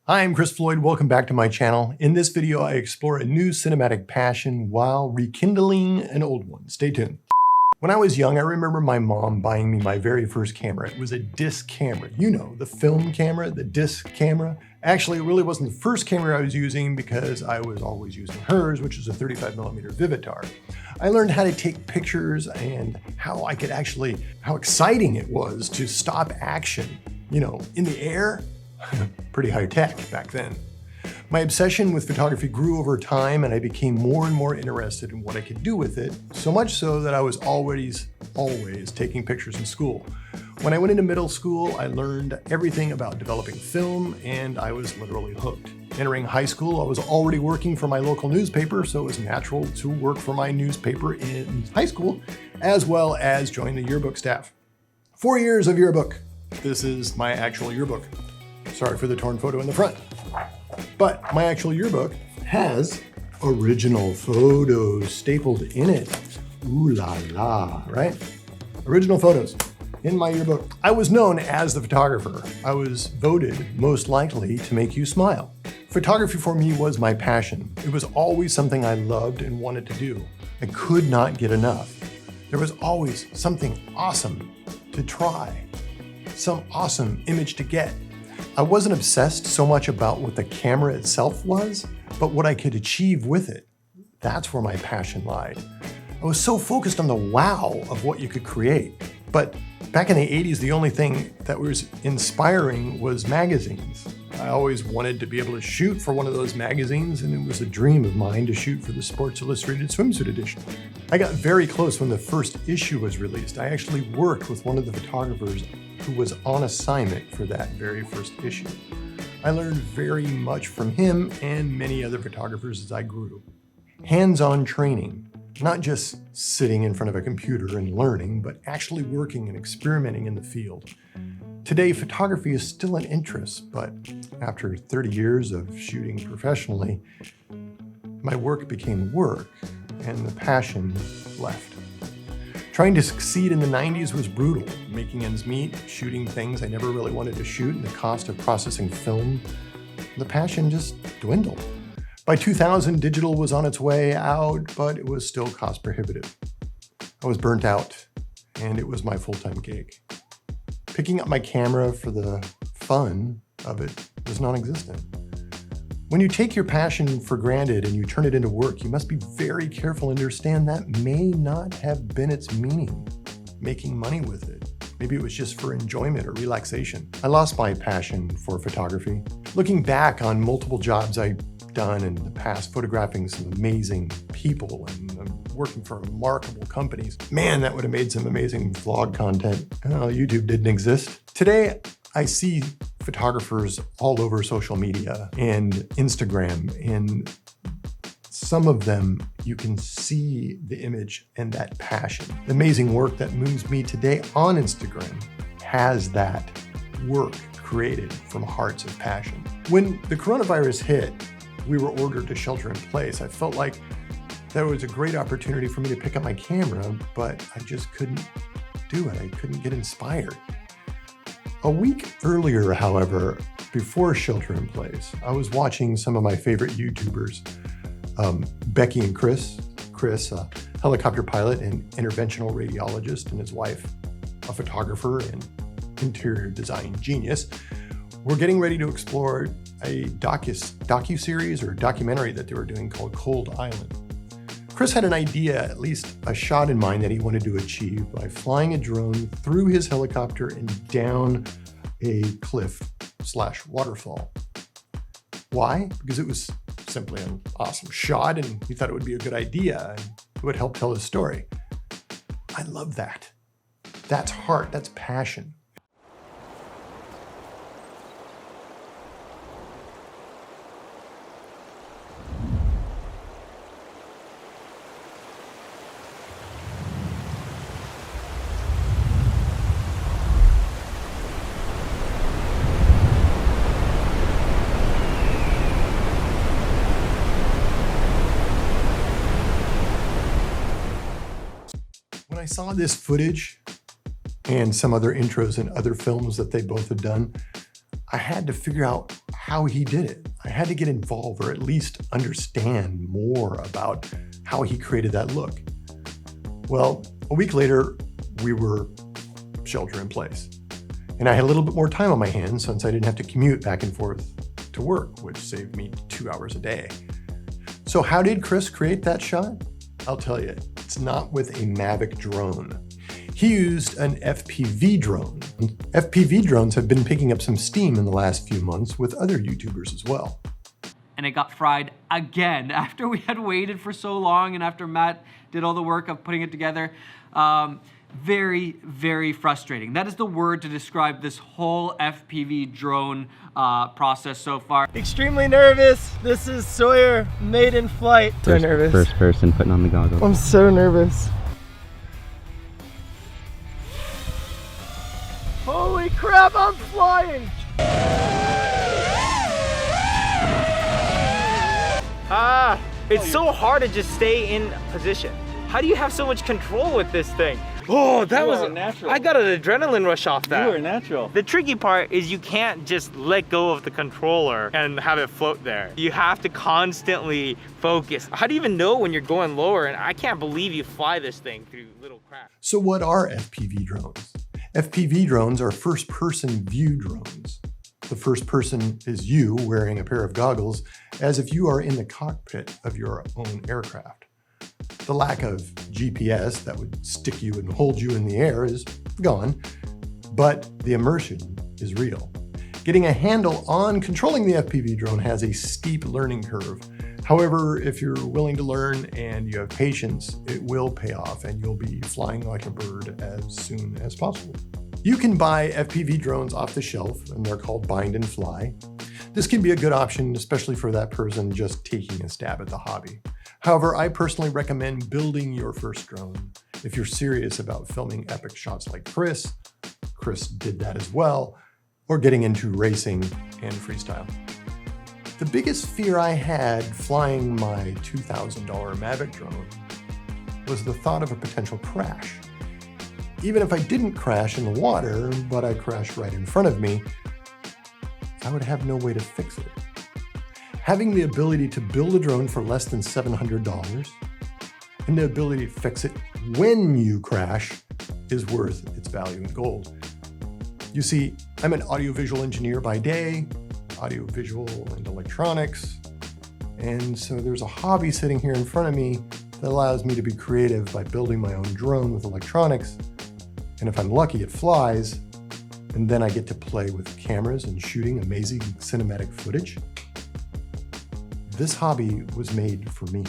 Hi, I'm Chris Floyd. Welcome back to my channel. In this video, I explore a new cinematic passion while rekindling an old one. Stay tuned. When I was young, I remember my mom buying me my very first camera. It was a disc camera. You know, the film camera, the disc camera. Actually, it really wasn't the first camera I was using because I was always using hers, which is a 35mm Vivitar. I learned how to take pictures and how exciting it was to stop action, you know, in the air. Pretty high tech back then. My obsession with photography grew over time and I became more and more interested in what I could do with it, so much so that I was always taking pictures in school. When I went into middle school, I learned everything about developing film and I was literally hooked. Entering high school, I was already working for my local newspaper, so it was natural to work for my newspaper in high school, as well as join the yearbook staff. 4 years of yearbook. This is my actual yearbook. Sorry for the torn photo in the front. But my actual yearbook has original photos stapled in it. Ooh la la, right? Original photos in my yearbook. I was known as the photographer. I was voted most likely to make you smile. Photography for me was my passion. It was always something I loved and wanted to do. I could not get enough. There was always something awesome to try, some awesome image to get. I wasn't obsessed so much about what the camera itself was, but what I could achieve with it. That's where my passion lied. I was so focused on the wow of what you could create. But back in the 80s, the only thing that was inspiring was magazines. I always wanted to be able to shoot for one of those magazines, and it was a dream of mine to shoot for the Sports Illustrated swimsuit edition. I got very close when the first issue was released. I actually worked with one of the photographers who was on assignment for that very first issue. I learned very much from him and many other photographers as I grew. Hands-on training, not just sitting in front of a computer and learning, but actually working and experimenting in the field. Today, photography is still an interest, but after 30 years of shooting professionally, my work became work and the passion left. Trying to succeed in the 90s was brutal. Making ends meet, shooting things I never really wanted to shoot, and the cost of processing film, the passion just dwindled. By 2000, digital was on its way out, but it was still cost prohibitive. I was burnt out, and it was my full-time gig. Picking up my camera for the fun of it was non-existent. When you take your passion for granted and you turn it into work, you must be very careful and understand that may not have been its meaning, making money with it. Maybe it was just for enjoyment or relaxation. I lost my passion for photography. Looking back on multiple jobs I've done in the past, photographing some amazing people and working for remarkable companies, man, that would have made some amazing vlog content. Oh, YouTube didn't exist. Today, I see photographers all over social media and Instagram, and some of them you can see the image and that passion. The amazing work that moves me today on Instagram has that work created from hearts of passion. When the coronavirus hit, we were ordered to shelter in place. I felt like that was a great opportunity for me to pick up my camera, but I just couldn't do it. I couldn't get inspired. A week earlier, however, before shelter in place, I was watching some of my favorite YouTubers, Becki and Chris, a helicopter pilot and interventional radiologist, and his wife, a photographer and interior design genius, were getting ready to explore a docu-series or documentary that they were doing called Cold Island. Chris had an idea, at least a shot in mind, that he wanted to achieve by flying a drone through his helicopter and down a cliff/waterfall. Why? Because it was simply an awesome shot and he thought it would be a good idea and it would help tell his story. I love that. That's heart, that's passion. When I saw this footage and some other intros and other films that they both had done, I had to figure out how he did it. I had to get involved, or at least understand more about how he created that look. Well, a week later, we were shelter in place. And I had a little bit more time on my hands since I didn't have to commute back and forth to work, which saved me 2 hours a day. So how did Chris create that shot? I'll tell you, it's not with a Mavic drone. He used an FPV drone. FPV drones have been picking up some steam in the last few months with other YouTubers as well. And it got fried again after we had waited for so long and after Matt did all the work of putting it together. Very, very frustrating. That is the word to describe this whole FPV drone process so far. Extremely nervous. This is Sawyer, maiden flight. So nervous. First person putting on the goggles. I'm so nervous. Holy crap, I'm flying! It's so hard to just stay in position. How do you have so much control with this thing? Oh, that was natural. I got an adrenaline rush off that. You were natural. The tricky part is you can't just let go of the controller and have it float there. You have to constantly focus. How do you even know when you're going lower? And I can't believe you fly this thing through little cracks. So what are FPV drones? FPV drones are first-person view drones. The first person is you wearing a pair of goggles as if you are in the cockpit of your own aircraft. The lack of GPS that would stick you and hold you in the air is gone, but the immersion is real. Getting a handle on controlling the FPV drone has a steep learning curve. However, if you're willing to learn and you have patience, it will pay off and you'll be flying like a bird as soon as possible. You can buy FPV drones off the shelf, and they're called bind and fly. This can be a good option, especially for that person just taking a stab at the hobby. However, I personally recommend building your first drone if you're serious about filming epic shots like Chris. Chris did that as well, or getting into racing and freestyle. The biggest fear I had flying my $2,000 Mavic drone was the thought of a potential crash. Even if I didn't crash in the water, but I crashed right in front of me, I would have no way to fix it. Having the ability to build a drone for less than $700 and the ability to fix it when you crash is worth its value in gold. You see, I'm an audiovisual engineer by day, audiovisual and electronics, and so there's a hobby sitting here in front of me that allows me to be creative by building my own drone with electronics, and if I'm lucky, it flies, and then I get to play with cameras and shooting amazing cinematic footage. This hobby was made for me.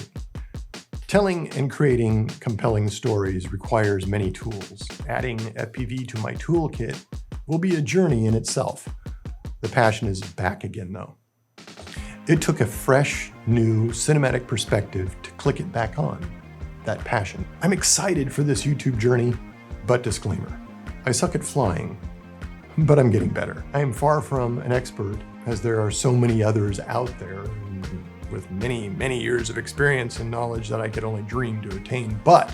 Telling and creating compelling stories requires many tools. Adding FPV to my toolkit will be a journey in itself. The passion is back again though. It took a fresh, new cinematic perspective to click it back on, that passion. I'm excited for this YouTube journey, but disclaimer, I suck at flying, but I'm getting better. I am far from an expert, as there are so many others out there with many, many years of experience and knowledge that I could only dream to attain. But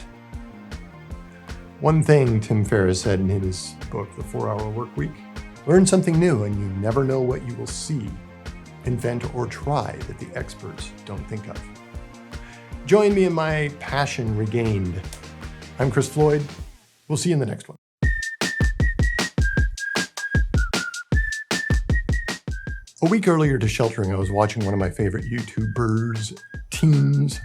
one thing Tim Ferriss said in his book, The 4-Hour Workweek, learn something new and you never know what you will see, invent or try that the experts don't think of. Join me in my passion regained. I'm Chris Floyd. We'll see you in the next one. A week earlier to sheltering, I was watching one of my favorite YouTubers, teens,